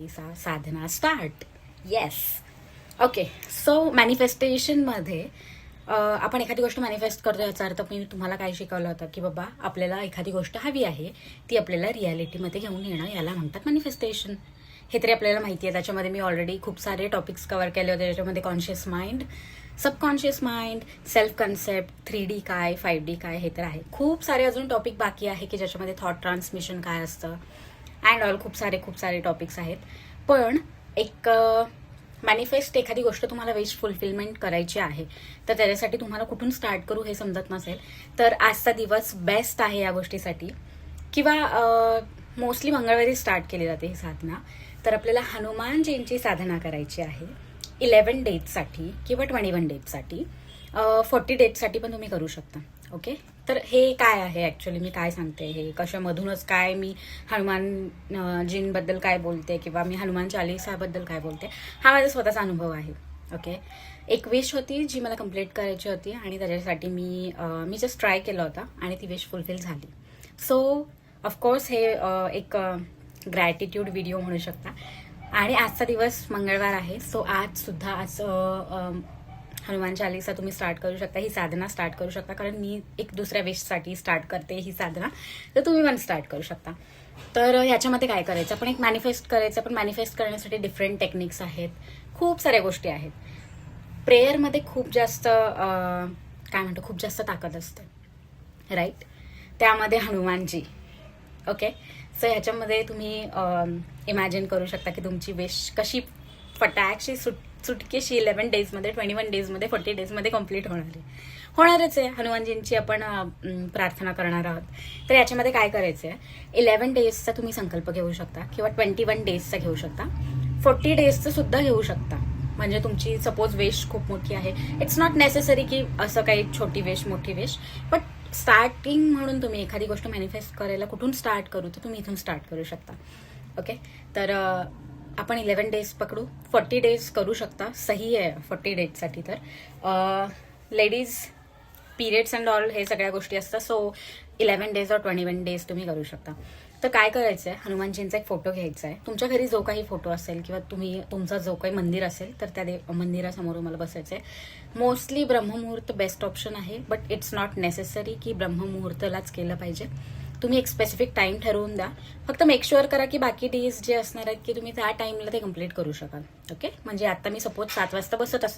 साधना start. Yes. Okay. So मॅनिफेस्टेशनमध्ये आपण एखादी गोष्ट मॅनिफेस्ट करतो याचा अर्थ मी तुम्हाला काय शिकवलं होतं की बाबा आपल्याला एखादी गोष्ट हवी आहे ती आपल्याला रियालिटीमध्ये घेऊन येणं याला म्हणतात मॅनिफेस्टेशन. हे तरी आपल्याला माहिती आहे. त्याच्यामध्ये मी ऑलरेडी खूप सारे टॉपिक्स कव्हर केले होते. त्याच्यामध्ये conscious mind, subconscious mind, self concept, 3D काय, 5D काय, हे तर आहे. खूप सारे अजून टॉपिक बाकी आहे की ज्याच्यामध्ये थॉट ट्रान्समिशन काय असतं अँड ऑल खूप सारे टॉपिक्स आहेत. पण एक मॅनिफेस्ट एखादी गोष्ट तुम्हाला विश फुलफिलमेंट करायची आहे तर त्याच्यासाठी तुम्हाला कुठून स्टार्ट करू हे समजत नसेल तर आजचा दिवस बेस्ट आहे या गोष्टीसाठी. किंवा मोस्टली मंगळवारी स्टार्ट केली जाते ही साधना. तर आपल्याला हनुमानजींची साधना करायची आहे 11 डेजसाठी किंवा 21 डेजसाठी. 40 डेजसाठी पण तुम्ही करू शकता. ओके. तर हे काय आहे ॲक्च्युली, मी काय सांगते, हे कशामधूनच काय मी हनुमानजींबद्दल काय बोलते किंवा मी हनुमान चालीसाबद्दल काय बोलते हा माझा स्वतःचा अनुभव आहे. ओके. एक विश होती जी मला कंप्लीट करायची होती आणि त्याच्यासाठी मी जस्ट ट्राय केला होता आणि ती विश फुलफिल झाली. सो ऑफकोर्स हे एक ग्रॅटिट्यूड व्हिडिओ म्हणू शकता. आणि आजचा दिवस मंगळवार आहे. सो आज हनुमान चालीसा तुम्ही स्टार्ट करू शकता, ही साधना स्टार्ट करू शकता. कारण मी एक दुसऱ्या विशसाठी स्टार्ट करते ही साधना, तर तुम्ही पण स्टार्ट करू शकता. तर ह्याच्यामध्ये काय करायचं, आपण एक मॅनिफेस्ट करायचं. पण मॅनिफेस्ट करण्यासाठी डिफरंट टेक्निक्स आहेत, खूप साऱ्या गोष्टी आहेत. प्रेयरमध्ये खूप जास्त खूप जास्त ताकद असते, राईट. त्यामध्ये हनुमानजी. ओके. सो ह्याच्यामध्ये तुम्ही इमॅजिन करू शकता की तुमची विश कशी फटाकशी सुटकेशी 11 डेजमध्ये, 21 डेजमध्ये, 40 डेजमध्ये कम्प्लीट होणारच आहे. हनुमानजींची आपण प्रार्थना करणार आहोत. तर याच्यामध्ये काय करायचं आहे, 11 डेजचा तुम्ही संकल्प घेऊ शकता किंवा 21 डेजचा घेऊ शकता, 40 डेजचं सुद्धा घेऊ शकता. म्हणजे तुमची सपोज विश खूप मोठी आहे, इट्स नॉट नेसेसरी की असं काही छोटी विश मोठी विश, बट स्टार्टिंग म्हणून तुम्ही एखादी गोष्ट मॅनिफेस्ट करायला कुठून स्टार्ट करू तर तुम्ही इथून स्टार्ट करू शकता. ओके. तर आपण 11 डेज पकडू, 40 डेज करू शकता. सही आहे 40 डेजसाठी. तर लेडीज पिरियड्स अँड ऑल हे सगळ्या गोष्टी असतात. सो 11 डेज और 21 डेज तुम्ही करू शकता. तर काय करायचं आहे, हनुमानजींचा एक फोटो घ्यायचा आहे. तुमच्या घरी जो काही फोटो असेल किंवा तुमचा जो काही मंदिर असेल तर त्या मंदिरासमोर मला बसायचं आहे. मोस्टली ब्रह्ममुहूर्त बेस्ट ऑप्शन आहे, बट इट्स नॉट नेसेसरी की ब्रह्ममुहूर्तलाच केलं पाहिजे. तुम्ही एक स्पेसिफिक टाइम ठरवून द्या. फक्त मेक शुअर करा की बाकी डेज जे असणार आहेत की तुम्ही त्या टाइमला ते कम्प्लीट करू शकाल. ओके. म्हणजे आता मी सपोज 7 वाजता बसत असेल